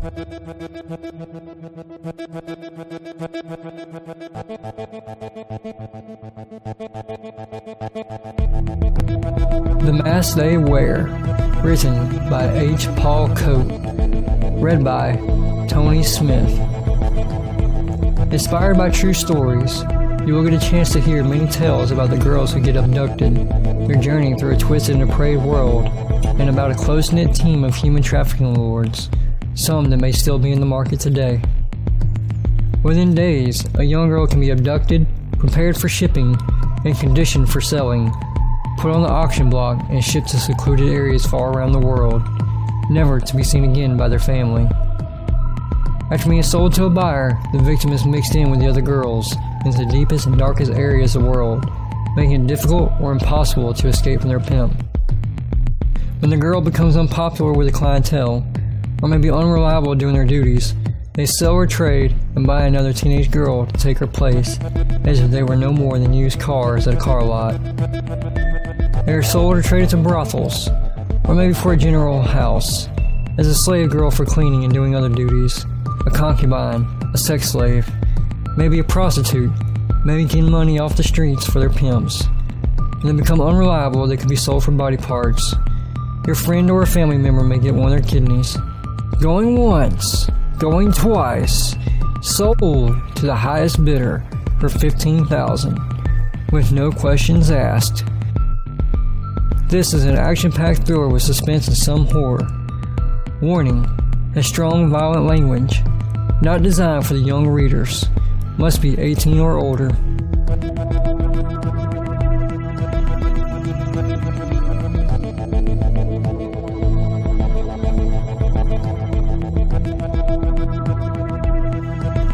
The Mask They Wear, written by H. Paul Cote, read by Tony Smith. Inspired by true stories, you will get a chance to hear many tales about the girls who get abducted, their journey through a twisted and depraved world, and about a close-knit team of human trafficking lords, some that may still be in the market today. Within days, a young girl can be abducted, prepared for shipping, and conditioned for selling, put on the auction block, and shipped to secluded areas far around the world, never to be seen again by their family. After being sold to a buyer, the victim is mixed in with the other girls into the deepest and darkest areas of the world, making it difficult or impossible to escape from their pimp. When the girl becomes unpopular with the clientele, or may be unreliable doing their duties, they sell or trade and buy another teenage girl to take her place, as if they were no more than used cars at a car lot. They are sold or traded to brothels, or maybe for a general house, as a slave girl for cleaning and doing other duties, a concubine, a sex slave, maybe a prostitute, maybe getting money off the streets for their pimps. When they become unreliable, they could be sold for body parts. Your friend or a family member may get one of their kidneys. Going once, going twice, sold to the highest bidder for $15,000, with no questions asked. This is an action-packed thriller with suspense and some horror. Warning: has strong, violent language. Not designed for the young readers. Must be 18 or older.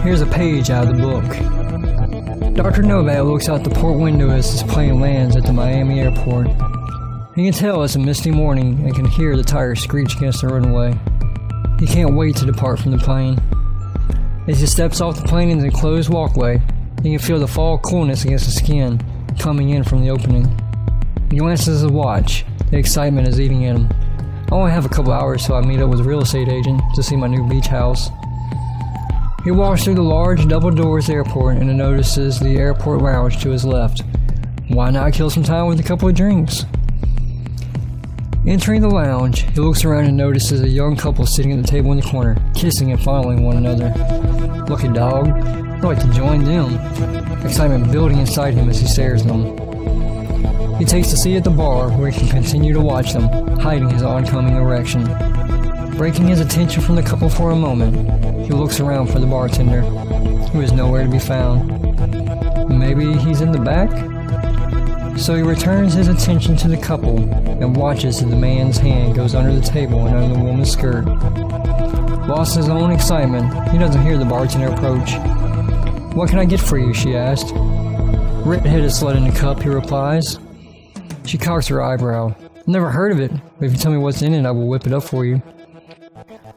Here's a page out of the book. Dr. Novak looks out the port window as his plane lands at the Miami airport. He can tell it's a misty morning and can hear the tires screech against the runway. He can't wait to depart from the plane. As he steps off the plane into the enclosed walkway, he can feel the fall coolness against his skin coming in from the opening. He glances at his watch. The excitement is eating at him. I only have a couple hours till I meet up with a real estate agent to see my new beach house. He walks through the large double doors airport and notices the airport lounge to his left. Why not kill some time with a couple of drinks? Entering the lounge, he looks around and notices a young couple sitting at the table in the corner, kissing and fondling one another. Lucky dog, I'd like to join them. Excitement building inside him as he stares at them. He takes a seat at the bar where he can continue to watch them, hiding his oncoming erection. Breaking his attention from the couple for a moment, he looks around for the bartender, who is nowhere to be found. Maybe he's in the back? So he returns his attention to the couple and watches as the man's hand goes under the table and under the woman's skirt. Lost in his own excitement, he doesn't hear the bartender approach. "What can I get for you?" she asked. "Red-headed slut in a cup," he replies. She cocks her eyebrow. "Never heard of it, but if you tell me what's in it, I will whip it up for you."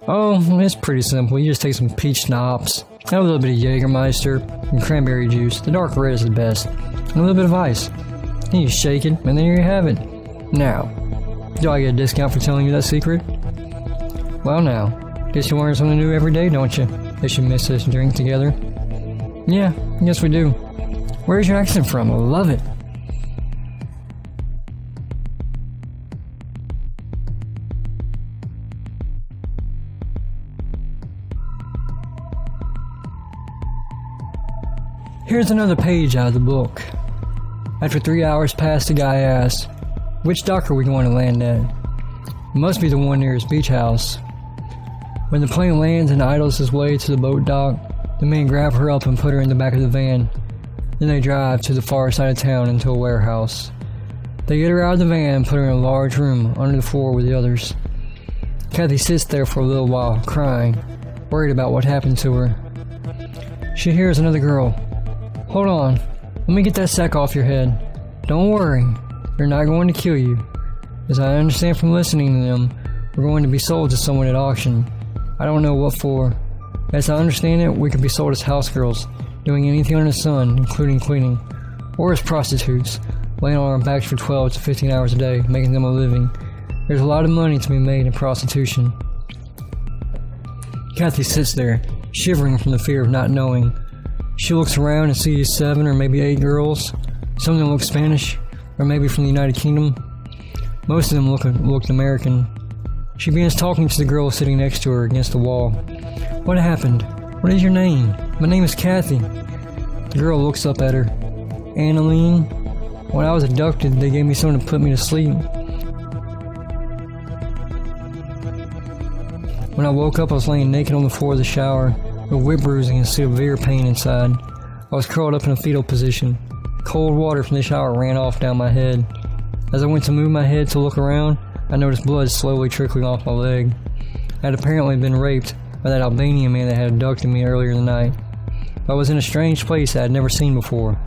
"Oh, it's pretty simple. You just take some peach schnapps, add a little bit of Jägermeister, and cranberry juice. The dark red is the best. And a little bit of ice. Then you shake it, and there you have it. Now, do I get a discount for telling you that secret?" "Well now, guess you learn something new every day, don't you? They should miss this drink together." "Yeah, I guess we do. Where's your accent from? I love it." Here's another page out of the book. After 3 hours pass, the guy asks, "Which dock are we going to land at?" "It must be the one near his beach house." When the plane lands and idles his way to the boat dock, the men grab her up and put her in the back of the van. Then they drive to the far side of town into a warehouse. They get her out of the van and put her in a large room under the floor with the others. Kathy sits there for a little while, crying, worried about what happened to her. She hears another girl. "Hold on. Let me get that sack off your head. Don't worry, they're not going to kill you. As I understand from listening to them, we're going to be sold to someone at auction. I don't know what for. As I understand it, we could be sold as house girls, doing anything under the sun, including cleaning. Or as prostitutes, laying on our backs for 12 to 15 hours a day, making them a living. There's a lot of money to be made in prostitution." Kathy sits there, shivering from the fear of not knowing. She looks around and sees 7 or maybe 8 girls. Some of them look Spanish, or maybe from the United Kingdom. Most of them looked American. She begins talking to the girl sitting next to her against the wall. "What happened? What is your name?" "My name is Kathy." The girl looks up at her. "Annalene? When I was abducted, they gave me something to put me to sleep. When I woke up, I was laying naked on the floor of the shower, with whip bruising and severe pain inside. I was curled up in a fetal position. Cold water from the shower ran off down my head. As I went to move my head to look around, I noticed blood slowly trickling off my leg. I had apparently been raped by that Albanian man that had abducted me earlier in the night. I was in a strange place I had never seen before."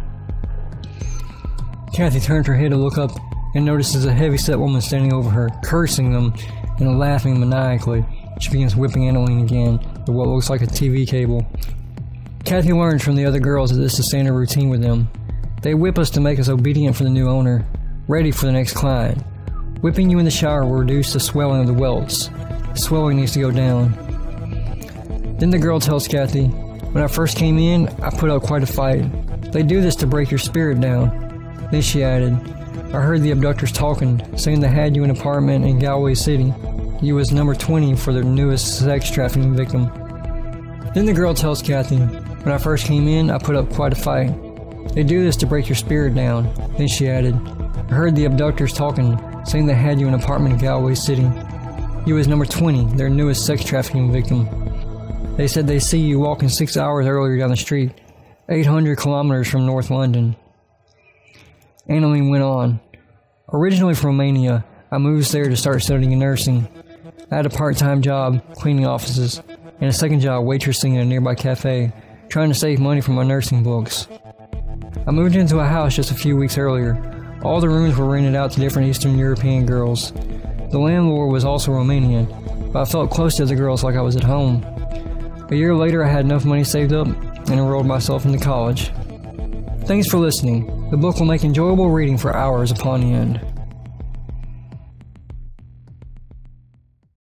Kathy turned her head to look up and notices a heavy-set woman standing over her, cursing them and laughing maniacally. She begins whipping Annalene again with what looks like a TV cable. Kathy learns from the other girls that this is standard routine with them. They whip us to make us obedient for the new owner, ready for the next client. Whipping you in the shower will reduce the swelling of the welts. The swelling needs to go down. Then the girl tells Kathy, "When I first came in, I put up quite a fight. They do this to break your spirit down." Then she added, "I heard the abductors talking, saying they had you in an apartment in Galway City. You was number 20 for their newest sex trafficking victim." Then the girl tells Kathy, "When I first came in, I put up quite a fight. They do this to break your spirit down." Then she added, "I heard the abductors talking, saying they had you in an apartment in Galway City. You was number 20, their newest sex trafficking victim. They said they see you walking 6 hours earlier down the street, 800 kilometers from North London." Annalene went on, "Originally from Romania, I moved there to start studying nursing. I had a part-time job cleaning offices, and a second job waitressing in a nearby cafe, trying to save money for my nursing books. I moved into a house just a few weeks earlier. All the rooms were rented out to different Eastern European girls. The landlord was also Romanian, but I felt close to the girls like I was at home. A year later, I had enough money saved up and enrolled myself into college." Thanks for listening. The book will make enjoyable reading for hours upon end.